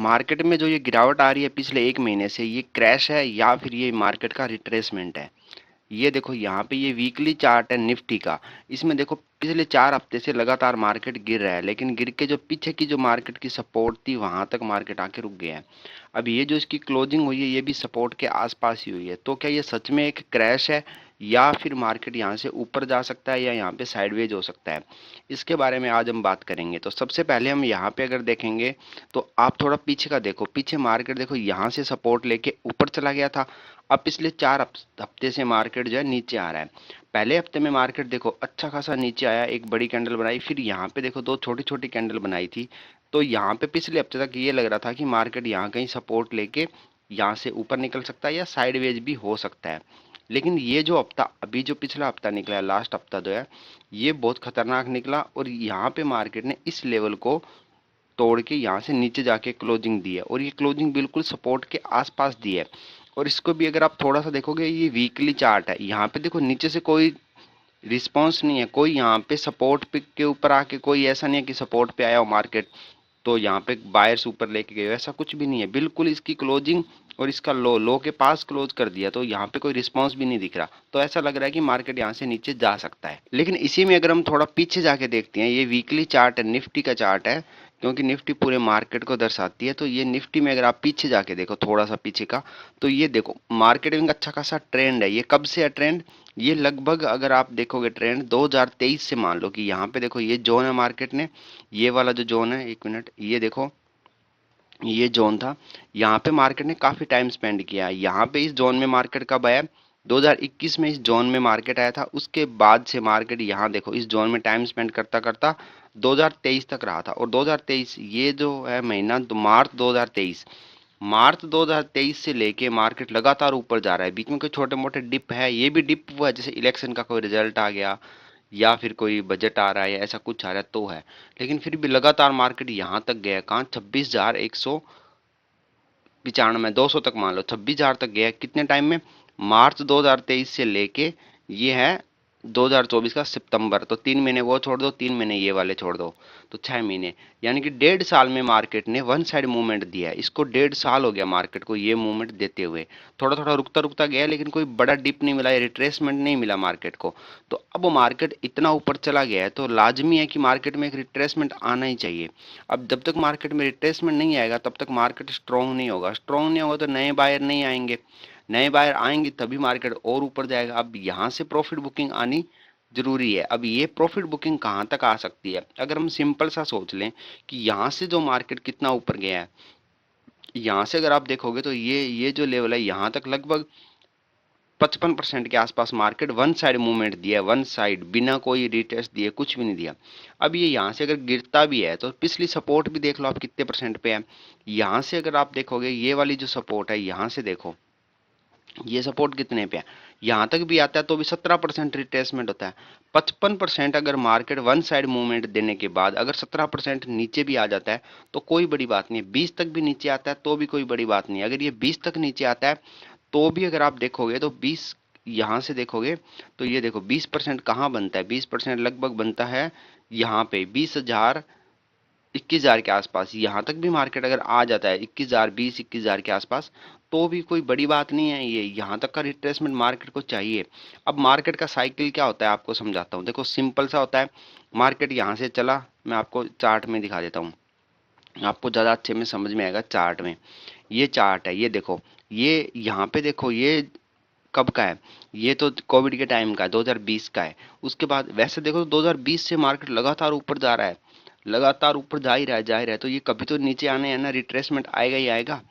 Market में जो ये गिरावट आ रही है पिछले 1 महीने से, ये क्रैश है या फिर ये मार्केट का रिट्रेसमेंट है? ये देखो यहाँ पे ये वीकली चार्ट है निफ्टी का। इसमें देखो पिछले 4 हफ्ते से लगातार मार्केट गिर रहा है, लेकिन गिर के जो पीछे की जो मार्केट की सपोर्ट थी वहां तक मार्केट आके रुक गया है। अब ये जो इसकी क्लोजिंग हुई है ये भी सपोर्ट के आसपास ही हुई है। तो क्या ये सच में एक क्रैश है या फिर मार्केट यहाँ से ऊपर जा सकता है या यहाँ पे साइडवेज हो सकता है? इसके बारे में आज हम बात करेंगे। तो सबसे पहले हम यहाँ पे अगर देखेंगे तो आप थोड़ा पीछे का देखो, पीछे मार्केट देखो यहाँ से सपोर्ट लेके ऊपर चला गया था। अब पिछले 4 हफ्ते से मार्केट जो है नीचे आ रहा है। पहले हफ्ते में मार्केट देखो अच्छा खासा नीचे आया, एक बड़ी कैंडल बनाई, फिर यहाँ पे देखो दो छोटी छोटी कैंडल बनाई थी। तो यहाँ पे पिछले हफ्ते तक ये लग रहा था कि मार्केट यहाँ कहीं सपोर्ट लेके यहाँ से ऊपर निकल सकता है या साइडवेज भी हो सकता है। लेकिन ये जो हफ्ता अभी जो पिछला हफ्ता निकला है, लास्ट हफ्ता जो है, ये बहुत खतरनाक निकला और यहाँ पे मार्केट ने इस लेवल को तोड़ के यहाँ से नीचे जाके क्लोजिंग दी है और ये क्लोजिंग बिल्कुल सपोर्ट के आसपास दी है। और इसको भी अगर आप थोड़ा सा देखोगे, ये वीकली चार्ट है, यहाँ पे देखो नीचे से कोई रिस्पॉन्स नहीं है, कोई यहाँ पे सपोर्ट पिक के ऊपर आके कोई ऐसा नहीं है कि सपोर्ट पे आया हो मार्केट तो यहाँ पे बायर्स ऊपर लेके गए, ऐसा कुछ भी नहीं है। बिल्कुल इसकी क्लोजिंग और इसका लो लो के पास क्लोज कर दिया, तो यहाँ पे कोई रिस्पांस भी नहीं दिख रहा। तो ऐसा लग रहा है कि मार्केट यहाँ से नीचे जा सकता है। लेकिन इसी में अगर हम थोड़ा पीछे जाके देखते हैं, ये वीकली चार्ट है, निफ्टी का चार्ट है, क्योंकि निफ्टी पूरे मार्केट को दर्शाती है। तो ये निफ्टी में अगर आप पीछे जाके देखो, थोड़ा सा पीछे का, तो ये देखो मार्केट में अच्छा खासा ट्रेंड है। ये कब से है ट्रेंड? ये लगभग अगर आप देखोगे ट्रेंड 2023 से, मान लो कि यहाँ पे देखो ये जोन है मार्केट ने, ये वाला जो जोन है, एक मिनट, ये देखो ये जोन था, यहाँ पे मार्केट ने काफी टाइम स्पेंड किया है। यहाँ पे इस जोन में मार्केट कब आया? 2021 में इस जोन में मार्केट आया था। उसके बाद से मार्केट यहाँ देखो इस जोन में टाइम स्पेंड करता करता 2023 तक रहा था। और 2023 ये जो है महीना, तो मार्च 2023 से लेके मार्केट लगातार ऊपर जा रहा है। बीच में कोई छोटे मोटे डिप है, ये भी डिप हुआ है जैसे इलेक्शन का कोई रिजल्ट आ गया या फिर कोई बजट आ रहा है या ऐसा कुछ आ रहा है तो है। लेकिन फिर भी लगातार मार्केट यहाँ तक गया, कहाँ, 26,195, 200 तक, मान लो 26,000 तक गया। कितने टाइम में? मार्च 2023 से लेके ये है 2024 का सितंबर। तो 3 महीने वो छोड़ दो, 3 महीने ये वाले छोड़ दो, तो 6 महीने, यानी कि 1.5 साल में मार्केट ने वन साइड मूवमेंट दिया है। इसको 1.5 साल हो गया मार्केट को ये मूवमेंट देते हुए। थोड़ा थोड़ा रुकता रुकता गया, लेकिन कोई बड़ा डिप नहीं मिला, रिट्रेसमेंट नहीं मिला मार्केट को। तो अब मार्केट इतना ऊपर चला गया है तो लाजमी है कि मार्केट में एक रिट्रेसमेंट आना ही चाहिए। अब जब तक मार्केट में रिट्रेसमेंट नहीं आएगा तब तक मार्केट स्ट्रांग नहीं होगा। स्ट्रांग नहीं होगा तो नए बायर नहीं आएंगे, नए बायर आएंगे तभी मार्केट और ऊपर जाएगा। अब यहाँ से प्रॉफिट बुकिंग आनी जरूरी है। अब ये प्रॉफिट बुकिंग कहाँ तक आ सकती है? अगर हम सिंपल सा सोच लें कि यहाँ से जो मार्केट कितना ऊपर गया है, यहाँ से अगर आप देखोगे तो ये जो लेवल है यहाँ तक लगभग 55% के आसपास मार्केट वन साइड मूवमेंट दिया है, वन साइड, बिना कोई रिटेस्ट दिए, कुछ भी नहीं दिया। अब ये यहाँ से अगर गिरता भी है तो पिछली सपोर्ट भी देख लो आप कितने परसेंट पे है। यहाँ से अगर आप देखोगे ये वाली जो सपोर्ट है, यहाँ से देखो ये सपोर्ट कितने पे है, यहाँ तक भी आता है तो भी 17% रिट्रेसमेंट होता है। 55% अगर मार्केट वन साइड मूवमेंट देने के बाद अगर 17% नीचे भी आ जाता है तो कोई बड़ी बात नहीं है। 20 तक भी नीचे आता है तो भी कोई बड़ी बात नहीं है। अगर ये 20 तक नीचे आता है तो भी अगर आप देखोगे तो 20, यहाँ से देखोगे तो ये देखो 20% कहाँ बनता है? 20% लगभग बनता है यहाँ पे 20,000, 21,000 के आसपास। यहाँ तक भी मार्केट अगर आ जाता है 21,000, 21,000 के आसपास, तो भी कोई बड़ी बात नहीं है। ये यहाँ तक का रिट्रेसमेंट मार्केट को चाहिए। अब मार्केट का साइकिल क्या होता है आपको समझाता हूँ। देखो सिंपल सा होता है, मार्केट यहाँ से चला, मैं आपको चार्ट में दिखा देता हूँ, आपको ज़्यादा अच्छे में समझ में आएगा चार्ट में। ये चार्ट है, ये देखो, ये यहाँ पे देखो, ये कब का है? ये तो कोविड के टाइम का है, 2020 का है। उसके बाद वैसे देखो तो 2020 से मार्केट लगातार ऊपर जा रहा है, लगातार ऊपर जा ही रहा है, जा ही रहा है। तो ये कभी तो नीचे आने है ना, रिट्रेसमेंट आएगा ही आएगा।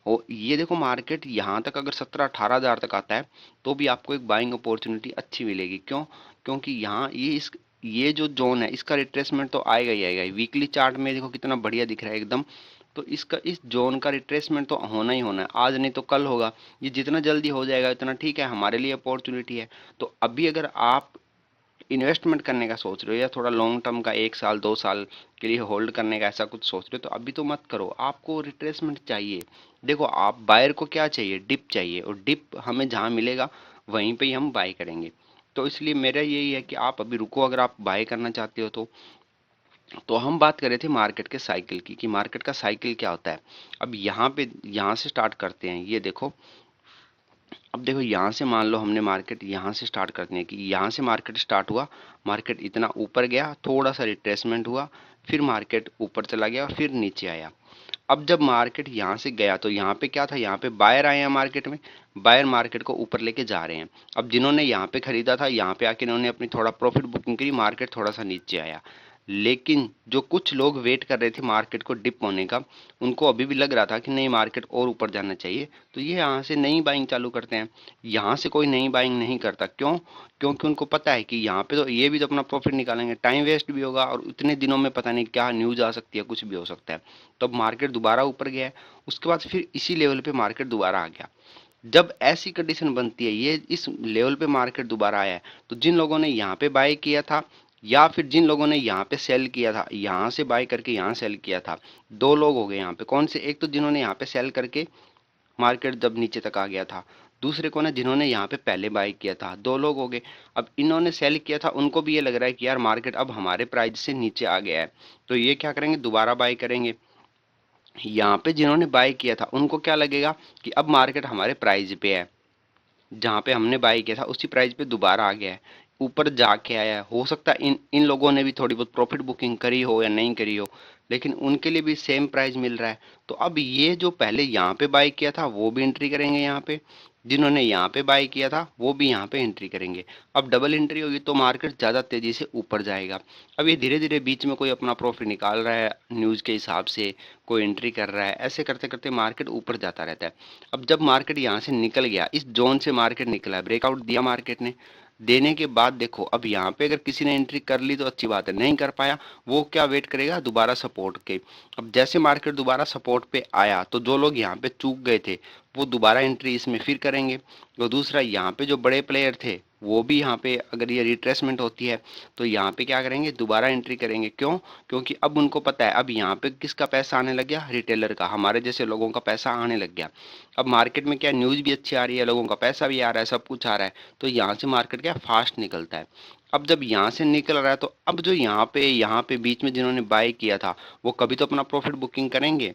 और ये देखो मार्केट यहाँ तक अगर 17-18,000 तक आता है तो भी आपको एक बाइंग अपॉर्चुनिटी अच्छी मिलेगी। क्यों? क्योंकि यहाँ ये जो जोन है इसका रिट्रेसमेंट तो आएगा ही आएगा। वीकली चार्ट में देखो कितना बढ़िया दिख रहा है एकदम। तो इसका, इस जोन का रिट्रेसमेंट तो होना ही होना है, आज नहीं तो कल होगा। ये जितना जल्दी हो जाएगा उतना ठीक है, हमारे लिए अपॉर्चुनिटी है। तो अभी अगर आप इन्वेस्टमेंट करने का सोच रहे हो या थोड़ा लॉन्ग टर्म का 1 साल 2 साल के लिए होल्ड करने का ऐसा कुछ सोच रहे हो तो अभी तो मत करो, आपको रिट्रेसमेंट चाहिए। देखो आप बायर को क्या चाहिए? डिप चाहिए, और डिप हमें जहाँ मिलेगा वहीं पे ही हम बाय करेंगे। तो इसलिए मेरा यही है कि आप अभी रुको, अगर आप बाय करना चाहते हो तो तो हम बात कर रहे थे मार्केट के साइकिल की कि मार्केट का साइकिल क्या होता है। अब यहाँ से स्टार्ट करते हैं। ये देखो, अब देखो यहाँ से मान लो हमने मार्केट यहाँ से स्टार्ट करते हैं कि यहाँ से मार्केट स्टार्ट हुआ, मार्केट इतना ऊपर गया, थोड़ा सा रिट्रेसमेंट हुआ, फिर मार्केट ऊपर चला गया, फिर नीचे आया। अब जब मार्केट यहाँ से गया तो यहाँ पे क्या था, यहाँ पे बायर आए हैं मार्केट में, बायर मार्केट को ऊपर लेके जा रहे हैं। अब जिन्होंने यहाँ पे खरीदा था, यहाँ पे आके इन्होंने अपनी थोड़ा प्रॉफिट बुकिंग करी, मार्केट थोड़ा सा नीचे आया। लेकिन जो कुछ लोग वेट कर रहे थे मार्केट को डिप होने का, उनको अभी भी लग रहा था कि नहीं मार्केट और ऊपर जाना चाहिए, तो ये यहाँ से नई बाइंग चालू करते हैं। यहाँ से कोई नई बाइंग नहीं करता, क्यों? क्योंकि उनको पता है कि यहाँ पे तो ये भी तो अपना प्रॉफिट निकालेंगे, टाइम वेस्ट भी होगा और उतने दिनों में पता नहीं क्या न्यूज आ सकती है, कुछ भी हो सकता है। तो अब मार्केट दोबारा ऊपर गया है, उसके बाद फिर इसी लेवल पे मार्केट दोबारा आ गया। जब ऐसी कंडीशन बनती है, ये इस लेवल पे मार्केट दोबारा आया है, तो जिन लोगों ने यहाँ पे बाय किया था या फिर जिन लोगों ने यहाँ पे सेल किया था, यहाँ से बाय करके यहाँ सेल किया था, दो लोग हो गए यहाँ पे। कौन से? एक तो जिन्होंने यहाँ पे सेल करके मार्केट जब नीचे तक आ गया था, दूसरे को ना जिन्होंने यहाँ पे पहले बाय किया था, दो लोग हो गए। अब इन्होंने सेल किया था, उनको भी ये लग रहा है कि यार मार्केट अब हमारे प्राइस से नीचे आ गया है, तो ये क्या करेंगे, दोबारा बाय करेंगे। यहाँ पे जिन्होंने बाय किया था उनको क्या लगेगा कि अब मार्केट हमारे प्राइस पे है, जहाँ पे हमने बाय किया था उसी प्राइस पे दोबारा आ गया है, ऊपर जाके आया है। हो सकता है इन इन लोगों ने भी थोड़ी बहुत प्रॉफिट बुकिंग करी हो या नहीं करी हो, लेकिन उनके लिए भी सेम प्राइस मिल रहा है। तो अब ये जो पहले यहाँ पे बाय किया था वो भी एंट्री करेंगे यहाँ पे, जिन्होंने यहाँ पे बाय किया था वो भी यहाँ पे एंट्री करेंगे। अब डबल एंट्री होगी तो मार्केट ज़्यादा तेज़ी से ऊपर जाएगा। अब ये धीरे धीरे बीच में कोई अपना प्रॉफिट निकाल रहा है न्यूज़ के हिसाब से, कोई एंट्री कर रहा है, ऐसे करते करते मार्केट ऊपर जाता रहता है। अब जब मार्केट यहाँ से निकल गया, इस जोन से मार्केट निकला है, ब्रेकआउट दिया मार्केट ने, देने के बाद देखो अब यहाँ पे अगर किसी ने एंट्री कर ली तो अच्छी बात है, नहीं कर पाया वो क्या वेट करेगा, दोबारा सपोर्ट के। अब जैसे मार्केट दोबारा सपोर्ट पे आया तो जो लोग यहाँ पे चूक गए थे वो दोबारा एंट्री इसमें फिर करेंगे। और दूसरा, यहाँ पे जो बड़े प्लेयर थे वो भी यहाँ पे अगर ये रिट्रेसमेंट होती है तो यहाँ पे क्या करेंगे, दोबारा एंट्री करेंगे। क्यों? क्योंकि अब उनको पता है अब यहाँ पे किसका पैसा आने लग गया, रिटेलर का, हमारे जैसे लोगों का पैसा आने लग गया। अब मार्केट में क्या न्यूज़ भी अच्छी आ रही है, लोगों का पैसा भी आ रहा है, सब कुछ आ रहा है, तो यहाँ से मार्केट क्या फास्ट निकलता है। अब जब यहाँ से निकल रहा है तो अब जो यहाँ पे बीच में जिन्होंने बाय किया था वो कभी तो अपना प्रॉफिट बुकिंग करेंगे।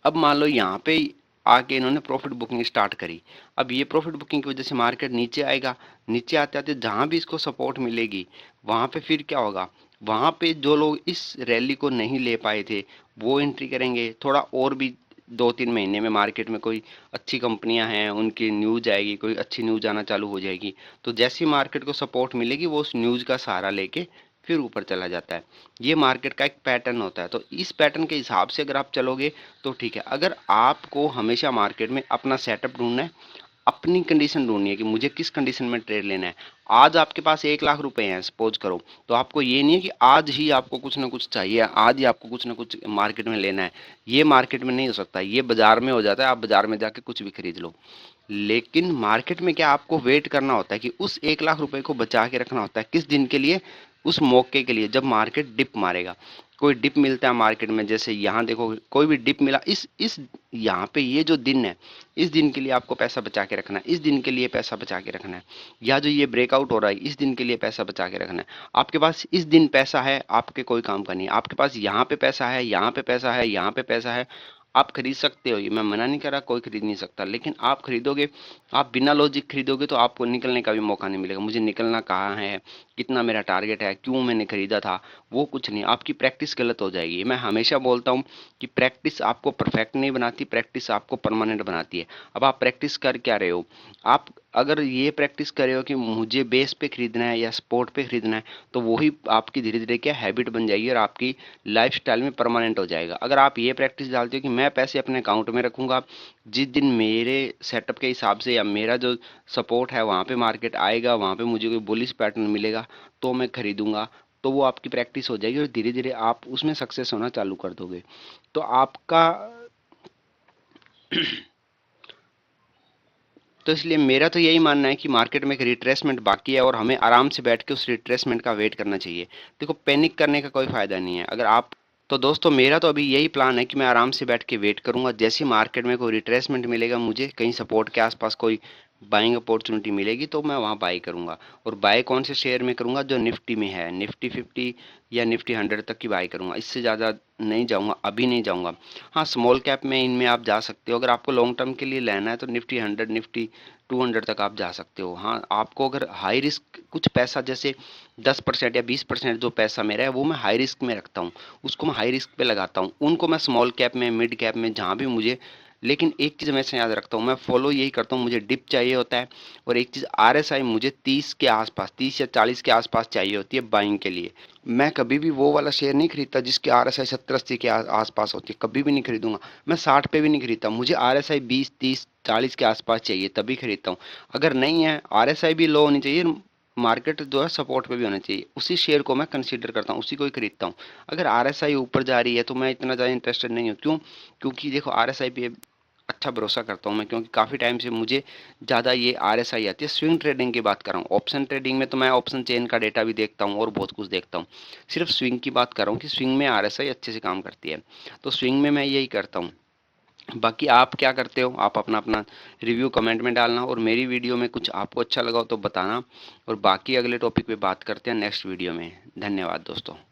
अब मान लो यहाँ पे आके इन्होंने प्रॉफिट बुकिंग स्टार्ट करी, अब ये प्रॉफिट बुकिंग की वजह से मार्केट नीचे आएगा, नीचे आते आते जहाँ भी इसको सपोर्ट मिलेगी वहाँ पे फिर क्या होगा, वहाँ पे जो लोग इस रैली को नहीं ले पाए थे वो एंट्री करेंगे। थोड़ा और भी 2-3 महीने में मार्केट में कोई अच्छी कंपनियां हैं, उनकी न्यूज आएगी, कोई अच्छी न्यूज आना चालू हो जाएगी, तो जैसी मार्केट को सपोर्ट मिलेगी वो उस न्यूज का सहारा लेके फिर ऊपर चला जाता है। ये मार्केट का एक पैटर्न होता है, तो इस पैटर्न के हिसाब से अगर आप चलोगे तो ठीक है। अगर आपको हमेशा मार्केट में अपना सेटअप ढूंढना है, अपनी कंडीशन ढूंढनी है कि मुझे किस कंडीशन में ट्रेड लेना है। आज आपके पास 1 लाख रुपए हैं सपोज करो, तो आपको ये नहीं है कि आज ही आपको कुछ ना कुछ चाहिए, आज ही आपको कुछ ना कुछ मार्केट में लेना है। ये मार्केट में नहीं हो सकता, ये बाजार में हो जाता है, आप बाजार में जाके कुछ भी खरीद लो। लेकिन मार्केट में क्या आपको वेट करना होता है कि उस 1 लाख रुपए को बचा के रखना होता है, किस दिन के लिए, उस मौके के लिए जब मार्केट डिप मारेगा। कोई डिप मिलता है मार्केट में, जैसे यहाँ देखो कोई भी डिप मिला, इस यहाँ पे ये जो दिन है, इस दिन के लिए आपको पैसा बचा के रखना है, इस दिन के लिए पैसा बचा के रखना है। या जो ये ब्रेकआउट हो रहा है इस दिन के लिए पैसा बचा के रखना है। आपके पास इस दिन पैसा है, आपके कोई काम का नहीं है। आपके पास यहाँ पे पैसा है, यहाँ पे पैसा है, यहाँ पे पैसा है, आप खरीद सकते हो, ये मैं मना नहीं कर रहा, कोई खरीद नहीं सकता, लेकिन आप खरीदोगे, आप बिना लॉजिक खरीदोगे तो आपको निकलने का भी मौका नहीं मिलेगा। मुझे निकलना कहाँ है, कितना मेरा टारगेट है, क्यों मैंने खरीदा था, वो कुछ नहीं। आपकी प्रैक्टिस गलत हो जाएगी। मैं हमेशा बोलता हूँ कि प्रैक्टिस आपको परफेक्ट नहीं बनाती, प्रैक्टिस आपको परमानेंट बनाती है। अब आप प्रैक्टिस कर क्या रहे हो, आप अगर ये प्रैक्टिस कर रहे हो कि मुझे बेस पे खरीदना है या स्पॉट पे खरीदना है, तो वही आपकी धीरे धीरे क्या हैबिट बन जाएगी और आपकी लाइफ स्टाइल में परमानेंट हो जाएगा। अगर आप ये प्रैक्टिस डालते हो कि मैं पैसे अपने अकाउंट में रखूंगा, जिस दिन मेरे सेटअप के हिसाब से या मेरा जो सपोर्ट है वहाँ पे मार्केट आएगा, वहाँ पे मुझे कोई बुलिश पैटर्न मिलेगा तो मैं खरीदूंगा, तो वो आपकी प्रैक्टिस हो जाएगी और धीरे धीरे आप उसमें सक्सेस होना चालू कर दोगे। तो आपका तो इसलिए मेरा तो यही मानना है कि मार्केट में एक रिट्रेसमेंट बाकी है और हमें आराम से बैठ के उस रिट्रेसमेंट का वेट करना चाहिए। देखो पैनिक करने का कोई फायदा नहीं है। अगर आप तो दोस्तों मेरा तो अभी यही प्लान है कि मैं आराम से बैठ के वेट करूंगा, जैसे मार्केट में कोई रिट्रेसमेंट मिलेगा, मुझे कहीं सपोर्ट के आसपास कोई बाइंग अपॉर्चुनिटी मिलेगी तो मैं वहाँ बाई करूँगा। और बाय कौन से शेयर में करूँगा, जो निफ्टी में है, निफ्टी 50 या निफ्टी 100 तक की बाई करूँगा, इससे ज़्यादा नहीं जाऊँगा, अभी नहीं जाऊँगा। हाँ, स्मॉल कैप में इनमें आप जा सकते हो, अगर आपको लॉन्ग टर्म के लिए लेना है तो निफ्टी 100 निफ्टी 200 तक आप जा सकते हो। हाँ, आपको अगर हाई रिस्क कुछ पैसा, जैसे 10% या 20% जो पैसा मेरा है वो मैं हाई रिस्क में रखता हूँ, उसको मैं हाई रिस्क पे लगाता हूँ, उनको मैं स्मॉल कैप में, मिड कैप में, जहाँ भी मुझे, लेकिन एक चीज़ हमेशा याद रखता हूँ, मैं फॉलो यही करता हूँ, मुझे डिप चाहिए होता है। और एक चीज़ आरएसआई मुझे 30 के आसपास, 30 या 40 के आसपास चाहिए होती है बाइंग के लिए। मैं कभी भी वो वाला शेयर नहीं खरीदता जिसकी आरएसआई 70-80 के आसपास होती है, कभी भी नहीं खरीदूंगा। मैं 60 पे भी नहीं खरीदता, मुझे आरएसआई 20, 30, 40 के आसपास चाहिए, तभी खरीदता हूँ। अगर नहीं है, आरएसआई भी लो होनी चाहिए, मार्केट जो है सपोर्ट पे भी होना चाहिए, उसी शेयर को मैं कंसीडर करता हूँ, उसी को ही खरीदता हूँ। अगर आरएसआई ऊपर जा रही है तो मैं इतना ज़्यादा इंटरेस्टेड नहीं हूँ। क्यों? क्योंकि देखो, आरएसआई पे अच्छा भरोसा करता हूँ मैं, क्योंकि काफ़ी टाइम से मुझे ज़्यादा ये आरएसआई आती है। स्विंग ट्रेडिंग की बात कर रहा हूँ, ऑप्शन ट्रेडिंग में तो मैं ऑप्शन चेन का डेटा भी देखता हूँ और बहुत कुछ देखता हूँ। सिर्फ स्विंग की बात कर रहा हूँ कि स्विंग में आरएसआई अच्छे से काम करती है, तो स्विंग में मैं यही करता हूँ। बाकी आप क्या करते हो, आप अपना अपना रिव्यू कमेंट में डालना, और मेरी वीडियो में कुछ आपको अच्छा लगा हो तो बताना। और बाकी अगले टॉपिक पे बात करते हैं नेक्स्ट वीडियो में। धन्यवाद दोस्तों।